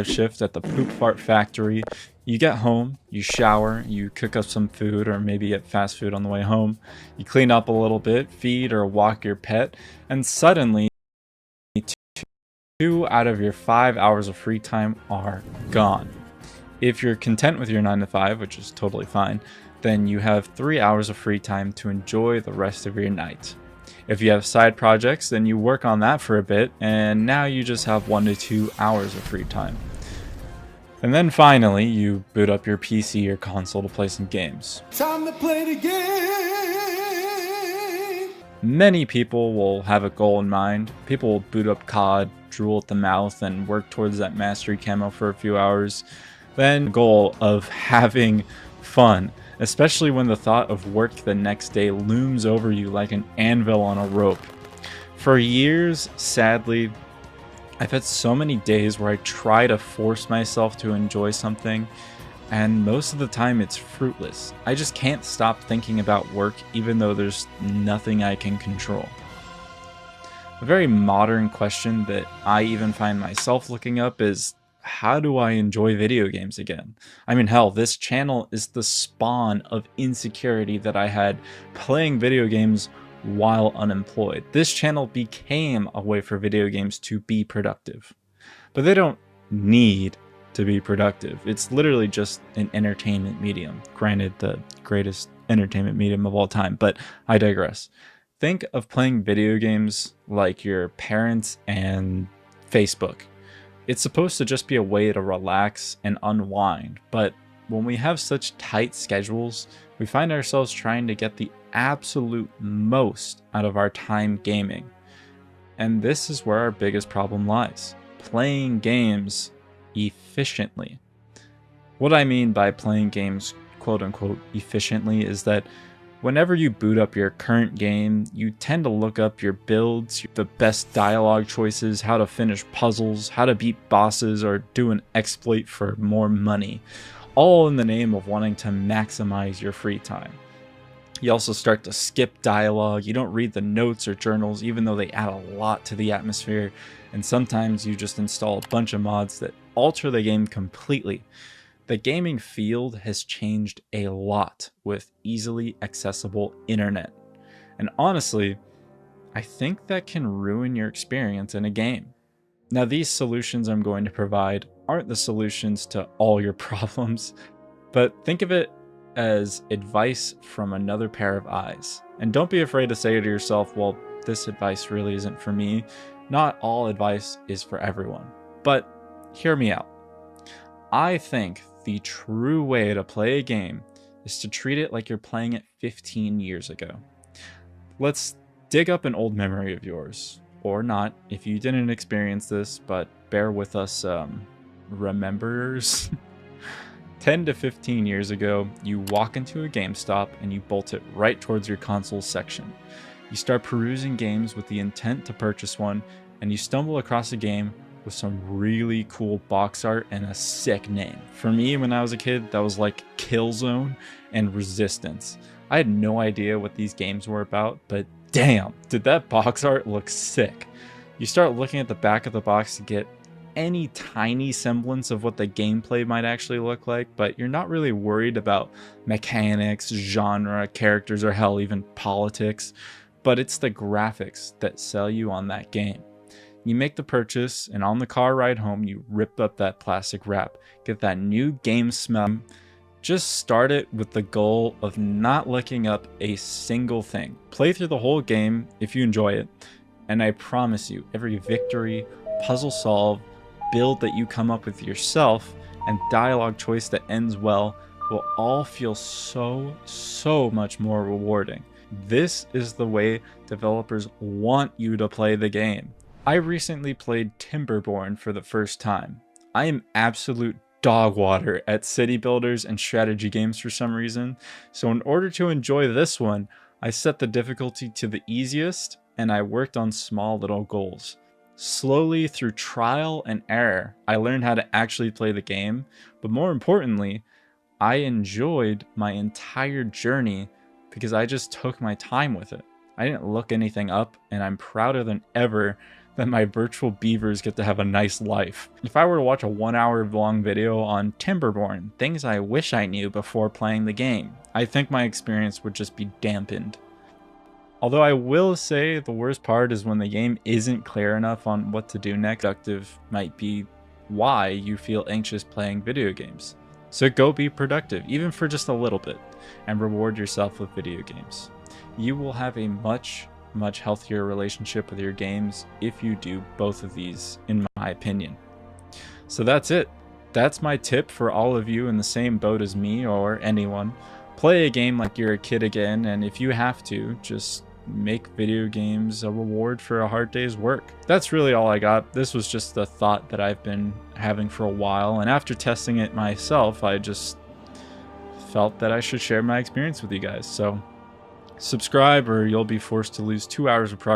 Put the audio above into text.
shift at the poop fart factory. You get home, you shower, you cook up some food or maybe get fast food on the way home. You clean up a little bit, feed or walk your pet, and suddenly 2 out of your 5 hours of free time are gone. If you're content with your 9 to 5, which is totally fine, then you have 3 hours of free time to enjoy the rest of your night. If you have side projects, then you work on that for a bit, and now you just have 1 to 2 hours of free time. And then finally, you boot up your PC or console to play some games. Time to play the game! Many people will have a goal in mind. People will boot up COD, drool at the mouth, and work towards that mastery camo for a few hours. Then the goal of having fun, especially when the thought of work the next day looms over you like an anvil on a rope. For years, sadly, I've had so many days where I try to force myself to enjoy something, and most of the time it's fruitless. I just can't stop thinking about work even though there's nothing I can control. A very modern question that I even find myself looking up is, how do I enjoy video games again? I mean, hell, this channel is the spawn of insecurity that I had playing video games while unemployed. This channel became a way for video games to be productive. But they don't need to be productive. It's literally just an entertainment medium. Granted, the greatest entertainment medium of all time, but I digress. Think of playing video games like your parents and Facebook. It's supposed to just be a way to relax and unwind, but when we have such tight schedules, we find ourselves trying to get the absolute most out of our time gaming. And this is where our biggest problem lies: playing games efficiently. What I mean by playing games quote unquote efficiently is that whenever you boot up your current game, you tend to look up your builds, the best dialogue choices, how to finish puzzles, how to beat bosses, or do an exploit for more money, all in the name of wanting to maximize your free time. You also start to skip dialogue, you don't read the notes or journals even though they add a lot to the atmosphere, and sometimes you just install a bunch of mods that alter the game completely. The gaming field has changed a lot with easily accessible internet. And honestly, I think that can ruin your experience in a game. Now, these solutions I'm going to provide aren't the solutions to all your problems, but think of it as advice from another pair of eyes. And don't be afraid to say to yourself, well, this advice really isn't for me. Not all advice is for everyone, but hear me out. I think the true way to play a game is to treat it like you're playing it 15 years ago. Let's dig up an old memory of yours, or not if you didn't experience this, but bear with us, rememberers. 10 to 15 years ago, you walk into a GameStop and you bolt it right towards your console section. You start perusing games with the intent to purchase one, and you stumble across a game with some really cool box art and a sick name. For me, when I was a kid, that was like Killzone and Resistance. I had no idea what these games were about, but damn, did that box art look sick. You start looking at the back of the box to get any tiny semblance of what the gameplay might actually look like, but you're not really worried about mechanics, genre, characters, or hell, even politics. But it's the graphics that sell you on that game. You make the purchase, and on the car ride home, you rip up that plastic wrap, get that new game smell. Just start it with the goal of not looking up a single thing. Play through the whole game if you enjoy it, and I promise you, every victory, puzzle solve, build that you come up with yourself, and dialogue choice that ends well will all feel so much more rewarding. This is the way developers want you to play the game. I recently played Timberborn for the first time. I am absolute dog water at city builders and strategy games for some reason, so in order to enjoy this one, I set the difficulty to the easiest and I worked on small little goals. Slowly, through trial and error, I learned how to actually play the game, but more importantly, I enjoyed my entire journey because I just took my time with it. I didn't look anything up, and I'm prouder than ever that my virtual beavers get to have a nice life. If I were to watch a 1 hour long video on Timberborn, things I wish I knew before playing the game, I think my experience would just be dampened. Although I will say the worst part is when the game isn't clear enough on what to do next. Productive might be why you feel anxious playing video games. So go be productive, even for just a little bit, and reward yourself with video games. You will have a much healthier relationship with your games if you do both of these, in my opinion. So that's it. That's my tip for all of you in the same boat as me or anyone. Play a game like you're a kid again, and if you have to, just make video games a reward for a hard day's work. That's really all I got. This was just a thought that I've been having for a while, and after testing it myself, I just felt that I should share my experience with you guys. So subscribe or you'll be forced to lose 2 hours of progress